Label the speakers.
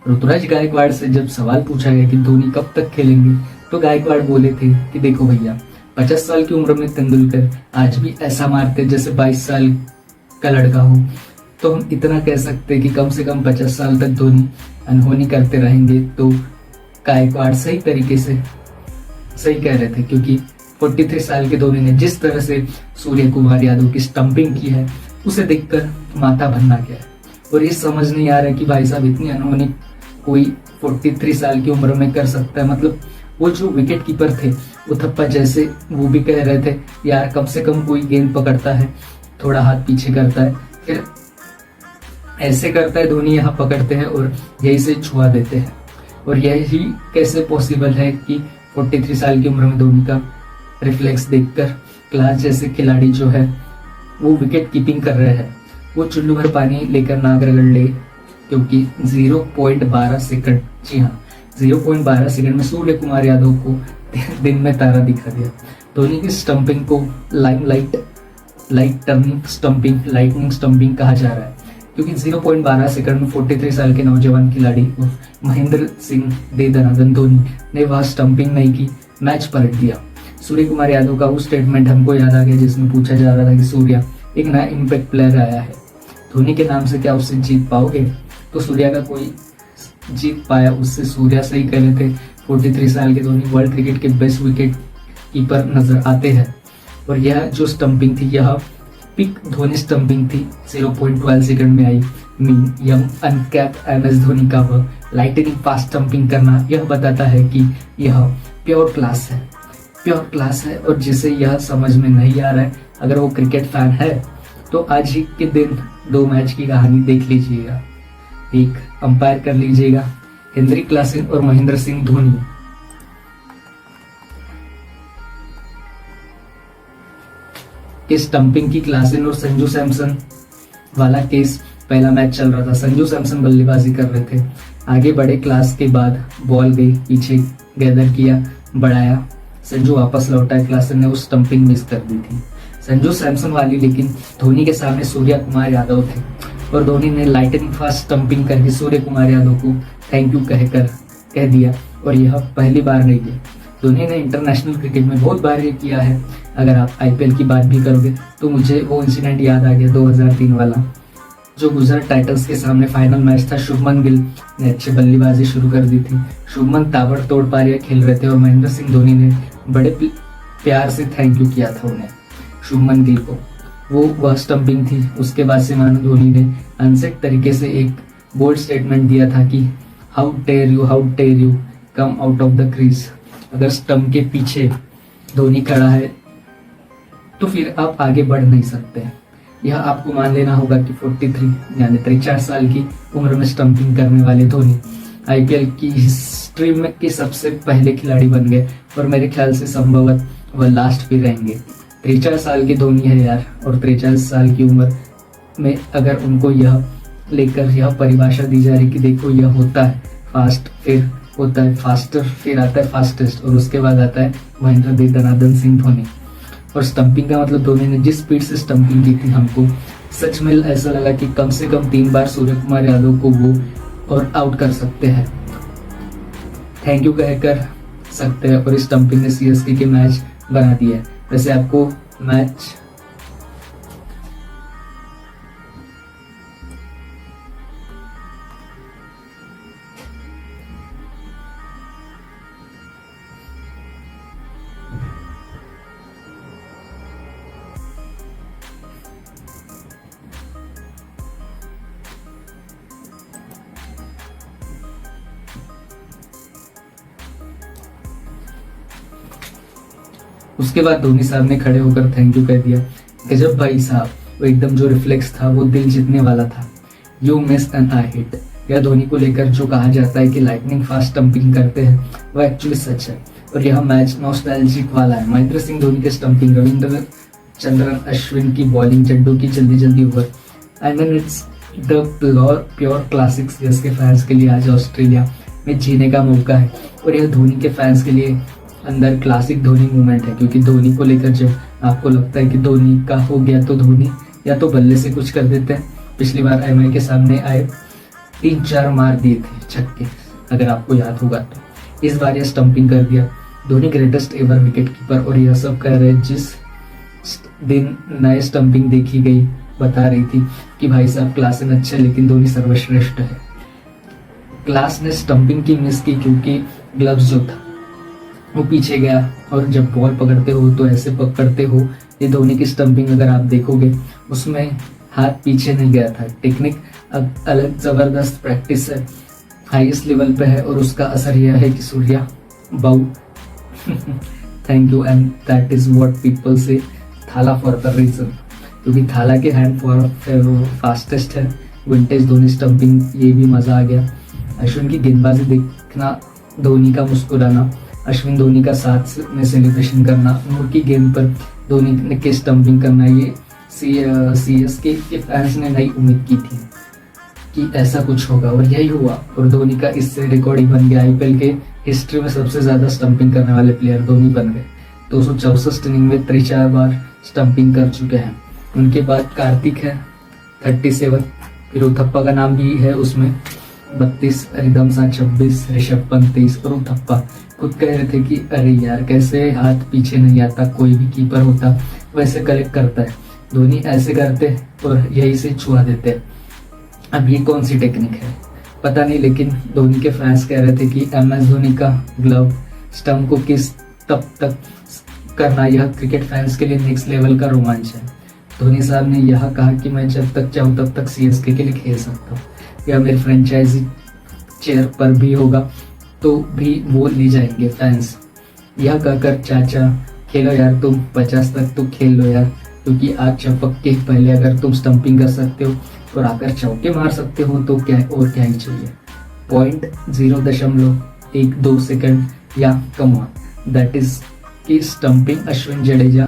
Speaker 1: ऋतुराज गायकवाड़ से जब सवाल पूछा गया कि धोनी कब तक खेलेंगे, तो गायकवाड़ बोले थे कि देखो भैया, 50 साल की उम्र में तेंदुलकर आज भी ऐसा मारते जैसे 22 साल का लड़का हो। तो हम इतना कह सकते कि कम से कम 50 साल तक धोनी अनहोनी करते रहेंगे। तो गायकवाड़ सही तरीके से सही कह रहे थे, क्योंकि 43 साल के धोनी ने जिस तरह से सूर्य कुमार यादव की स्टंपिंग की है, उसे देखकर माथा भन्ना गया है। और ये समझ नहीं आ रहा कि भाई साहब इतनी अनहोनी कोई 43 साल की उम्र में कर सकता है। मतलब वो जो विकेट कीपर थे उथप्पा जैसे, वो भी कह रहे थे यार कम से कम कोई गेंद पकड़ता है, थोड़ा हाथ पीछे करता है, फिर ऐसे करता है धोनी, यहाँ पकड़ते हैं और यही से छुआ देते हैं। और यही कैसे पॉसिबल है कि 43 साल की उम्र में धोनी का रिफ्लेक्स देखकर क्लास जैसे खिलाड़ी जो है वो विकेट कीपिंग कर रहे हैं, वो चुल्लू भर पानी लेकर नाक रगड़ ले, क्योंकि 0.12 सेकंड, जी हाँ 0.12 सेकंड में सूर्य कुमार यादव को दिन में तारा दिखा दिया। धोनी की स्टंपिंग को लाइटनिंग स्टंपिंग कहा जा रहा है, क्योंकि 0.12 सेकंड में 43 साल के नौजवान खिलाड़ी महेंद्र सिंह दे दनादन धोनी ने वह स्टंपिंग नहीं की, मैच पलट दिया। सूर्य कुमार यादव का वो स्टेटमेंट हमको याद आ गया जिसमें पूछा जा रहा था कि सूर्या एक नया इम्पैक्ट प्लेयर आया है, धोनी के नाम से क्या उससे जीत पाओगे? तो सूर्या का कोई जीत पाया उससे। सूर्या सही कह रहे थे, 43 साल के धोनी वर्ल्ड क्रिकेट के बेस्ट विकेट कीपर नजर आते हैं। और यह जो स्टंपिंग थी, यह पिक धोनी स्टंपिंग थी, 0.12 सेकंड में आई। Mean young uncapped MS Dhoni का वह लाइटनिंग फास्ट स्टंपिंग करना, यह बताता है कि यह प्योर क्लास है। और जिसे यह समझ में नहीं आ रहा है, अगर वो क्रिकेट फैन है तो आज ही के दिन 2 मैच की कहानी देख लीजिएगा, एक अंपायर कर लीजिएगा, हेनरी क्लासन और महेंद्र सिंह धोनी। इस स्टंपिंग की क्लासन और संजू सैमसन वाला केस, पहला मैच चल रहा था, संजू सैमसन बल्लेबाजी कर रहे थे, आगे बढ़े क्लास के बाद बॉल गई, पीछे गैदर किया, बढ़ाया, संजू वापस लौटा, क्लासन ने उस स्टंपिंग मिस कर दी थी संजू सैमसन वाली। लेकिन धोनी के सामने सूर्य कुमार यादव थे और धोनी ने लाइटनिंग फास्ट स्टंपिंग करके सूर्य कुमार यादव को थैंक यू कह दिया। और यह पहली बार नहीं है, धोनी ने इंटरनेशनल क्रिकेट में बहुत बार ये किया है। अगर आप IPL की बात भी करोगे तो मुझे वो इंसिडेंट याद आ गया 2003 वाला, जो गुजरात टाइटंस के सामने फाइनल मैच था। शुभमन गिल ने अच्छी बल्लेबाजी शुरू कर दी थी, शुभमन ताबड़तोड़ पारियां खेल रहे थे और महेंद्र सिंह धोनी ने बड़े प्यार से थैंक यू किया था उन्हें, शुभमन गिल को। वह स्टंपिंग थी। उसके बाद से मानो धोनी ने अनसेट तरीके से एक बोल्ड स्टेटमेंट दिया था कि how dare you come out of the crease. अगर स्टंप के पीछे धोनी खड़ा है तो फिर आप आगे बढ़ नहीं सकते। यह आपको मान लेना होगा कि 43 यानी 43 साल की उम्र में स्टंपिंग करने वाले धोनी IPL की हिस्ट्री में के सबसे पहले खिलाड़ी बन गए और मेरे ख्याल से संभवतः वह लास्ट भी रहेंगे। 43 साल के धोनी है यार, और 43 साल की उम्र में अगर उनको यह लेकर यह परिभाषा दी जा रही कि देखो यह होता है फास्ट, फिर होता है फास्टर, फिर आता है फास्टेस्ट, और उसके बाद आता है महेंद्र दे दनादन सिंह धोनी। और स्टंपिंग का मतलब धोनी ने जिस स्पीड से स्टंपिंग की थी, हमको सच में ऐसा लगा कि कम से कम 3 बार सूर्य कुमार यादव को वो और आउट कर सकते हैं, थैंक यू कहकर सकते हैं। और इस स्टंपिंग ने CSK के मैच बना दिया है। वैसे आपको मैच उसके बाद धोनी साहब ने खड़े होकर थैंक यू कह दिया। गजब भाई साहब, वो एकदम जो रिफ्लेक्स था वो दिल जीतने वाला था। You miss and I hit, यह धोनी को लेकर जो कहा जाता है कि लाइटनिंग फास्ट स्टंपिंग करते हैं वह एक्चुअली सच है। और यह मैच नॉस्टैल्जिक वाला है। महेंद्र सिंह धोनी के स्टंपिंग, रविंद्र चंद्रन अश्विन की बॉलिंग, जड्डू की जल्दी over, I mean it's the pure classic. CSK fans के लिए आज ऑस्ट्रेलिया में जीने का मौका है और यह धोनी के फैंस के लिए अंदर क्लासिक धोनी मूवमेंट है। क्योंकि धोनी को लेकर जब आपको लगता है कि धोनी का हो गया तो धोनी या तो बल्ले से कुछ कर देते हैं। पिछली बार MI के सामने आए 3-4 मार दिए थे छक्के, अगर आपको याद होगा तो। इस बार ये स्टंपिंग कर दिया। Dhoni greatest ever wicket keeper, और यह सब कह रहे जिस दिन नए स्टंपिंग देखी गई बता रही थी कि भाई साहब क्लासन अच्छा है लेकिन धोनी सर्वश्रेष्ठ है। क्लास ने स्टंपिंग की मिस की क्योंकि ग्लव्स जो था वो पीछे गया, और जब बॉल पकड़ते हो तो ऐसे पकड़ते हो। ये धोनी की स्टंपिंग अगर आप देखोगे उसमें हाथ पीछे नहीं गया था। टेक्निक अलग जबरदस्त प्रैक्टिस है, हाईएस्ट लेवल पे है, और उसका असर यह है कि सूर्या बाउ thank you, and that is what people से थाला फॉर द रीजन, क्योंकि थाला के हैंड फॉर फास्टेस्ट है। विंटेज धोनी स्टंपिंग, ये भी मजा आ गया। अश्विन की गेंदबाजी देखना, धोनी का मुस्कुराना, अश्विन धोनी का साथ में सेलिब्रेशन करना, नूर की गेंद पर धोनी के स्टंपिंग करना, ये सीएसके के फैंस ने नई उम्मीद की थी कि ऐसा कुछ होगा, और यही हुआ। और धोनी का इससे रिकॉर्ड ही बन गया। आईपीएल के हिस्ट्री में सबसे ज्यादा स्टंपिंग करने वाले प्लेयर धोनी बन गए। 264 इनिंग में 3-4 बार स्टंपिंग कर चुके हैं। उनके बाद कार्तिक है 37, फिर उथप्पा का नाम भी है उसमें 32, रिदम सा 26, ऋषभ पंत 23, और उथप्पा खुद कह रहे थे कि अरे यार कैसे हाथ पीछे नहीं आता, कोई भी कीपर होता वैसे कलेक्ट करता है, धोनी ऐसे करते और यही से छुआ देते। अब ये कौन सी टेक्निक है पता नहीं, लेकिन धोनी के फैंस कह रहे थे कि MS धोनी का ग्लव स्टंप को किस तब तक करना, यह क्रिकेट फैंस के लिए नेक्स्ट लेवल का रोमांच है। धोनी साहब ने यह कहा कि मैं जब तक चाहूँ तब तक CSK के लिए खेल सकता हूँ, या मेरे फ्रेंचाइजी चेयर पर भी होगा तो भी वो ले जाएंगे फैंस। यह कहकर चाचा खेलो यार, तुम 50 तक तो खेल लो यार, क्योंकि आज चपक के पहले अगर तुम स्टंपिंग कर सकते हो और आकर चौके मार सकते हो तो क्या और क्या ही चाहिए। 0.12 सेकंड या कम ऑन, दैट इज की स्टंपिंग अश्विन जडेजा